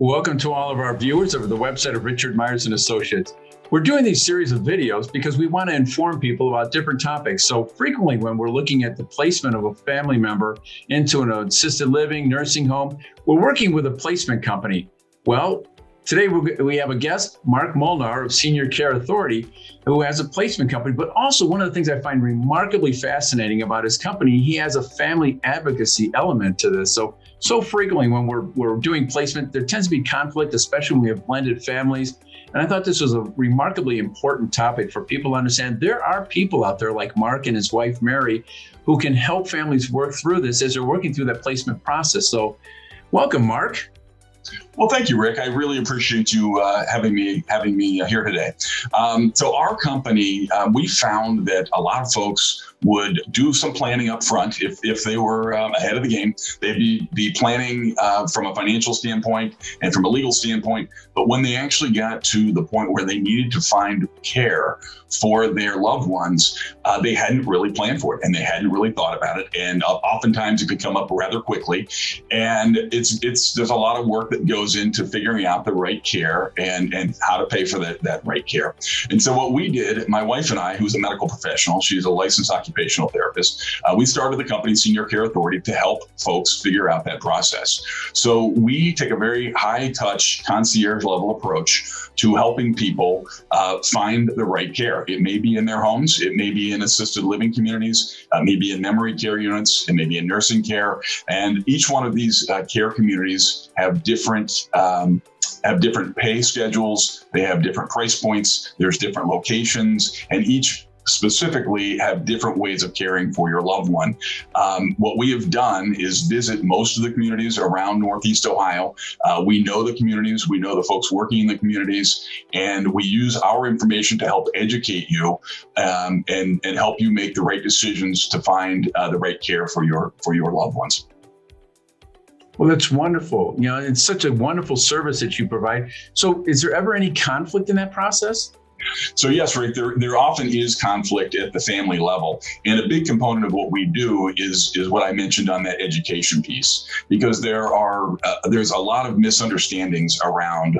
Welcome to all of our viewers over the website of Richard Myers and Associates. We're doing these series of videos because we want to inform people about different topics. So frequently when we're looking at the placement of a family member into an assisted living, nursing home, we're working with a placement company. Well, today we have a guest, Mark Molnar of Senior Care Authority, who has a placement company. But also one of the things I find remarkably fascinating about his company, he has a family advocacy element to this. So frequently when we're doing placement, there tends to be conflict, especially when we have blended families. And I thought this was a remarkably important topic for people to understand. There are people out there like Mark and his wife, Mary, who can help families work through this as they're working through that placement process. So welcome, Mark. Well, thank you, Rick. I really appreciate you having me here today. So our company, we found that a lot of folks would do some planning up front if they were ahead of the game. They'd be planning from a financial standpoint and from a legal standpoint. But when they actually got to the point where they needed to find care for their loved ones, they hadn't really planned for it and they hadn't really thought about it. And oftentimes it could come up rather quickly. And there's a lot of work that goes into figuring out the right care and how to pay for that right care. And so what we did, my wife and I, who's a medical professional, she's a licensed occupational therapist, we started the company Senior Care Authority to help folks figure out that process. So we take a very high touch concierge level approach to helping people find the right care. It may be in their homes, it may be in assisted living communities, maybe in memory care units, it may be in nursing care. And each one of these care communities have different pay schedules, they have different price points, there's different locations, and each specifically have different ways of caring for your loved one. What we have done is visit most of the communities around Northeast Ohio. We know the communities, we know the folks working in the communities, and we use our information to help educate you and help you make the right decisions to find the right care for your loved ones. Well, that's wonderful. You know, it's such a wonderful service that you provide. So is there ever any conflict in that process? So yes, Rick, there often is conflict at the family level. And a big component of what we do is what I mentioned on that education piece, because there's a lot of misunderstandings around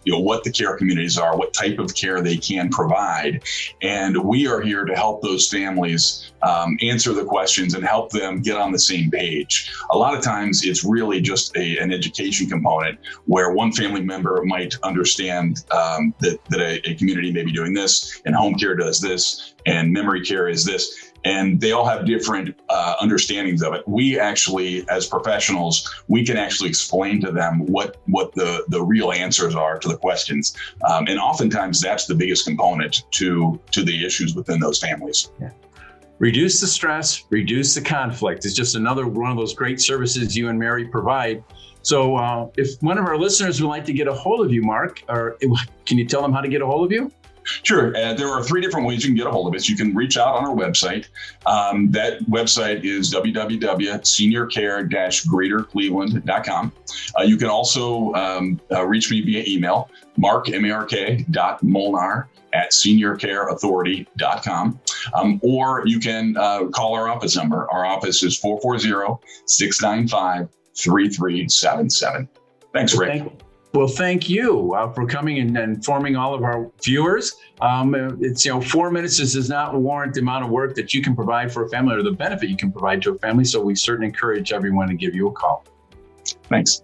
what the care communities are, what type of care they can provide. And we are here to help those families answer the questions and help them get on the same page. A lot of times it's really just an education component where one family member might understand that a community may be doing this, and home care does this, and memory care is this. And they all have different understandings of it. We actually, as professionals, we can actually explain to them what the real answers are to the questions. And oftentimes that's the biggest component to the issues within those families. Yeah. Reduce the stress, reduce the conflict. It's just another one of those great services you and Mary provide. So if one of our listeners would like to get a hold of you, Mark, or can you tell them how to get a hold of you? Sure. There are 3 different ways you can get a hold of us. You can reach out on our website. That website is www.seniorcare-greatercleveland.com. You can also reach me via email, mark.molnar@seniorcareauthority.com. Or you can call our office number. Our office is 440-695-3377. Thanks, Rick. Well, thank you for coming and informing all of our viewers. It's 4 minutes does not warrant the amount of work that you can provide for a family or the benefit you can provide to a family. So we certainly encourage everyone to give you a call. Thanks.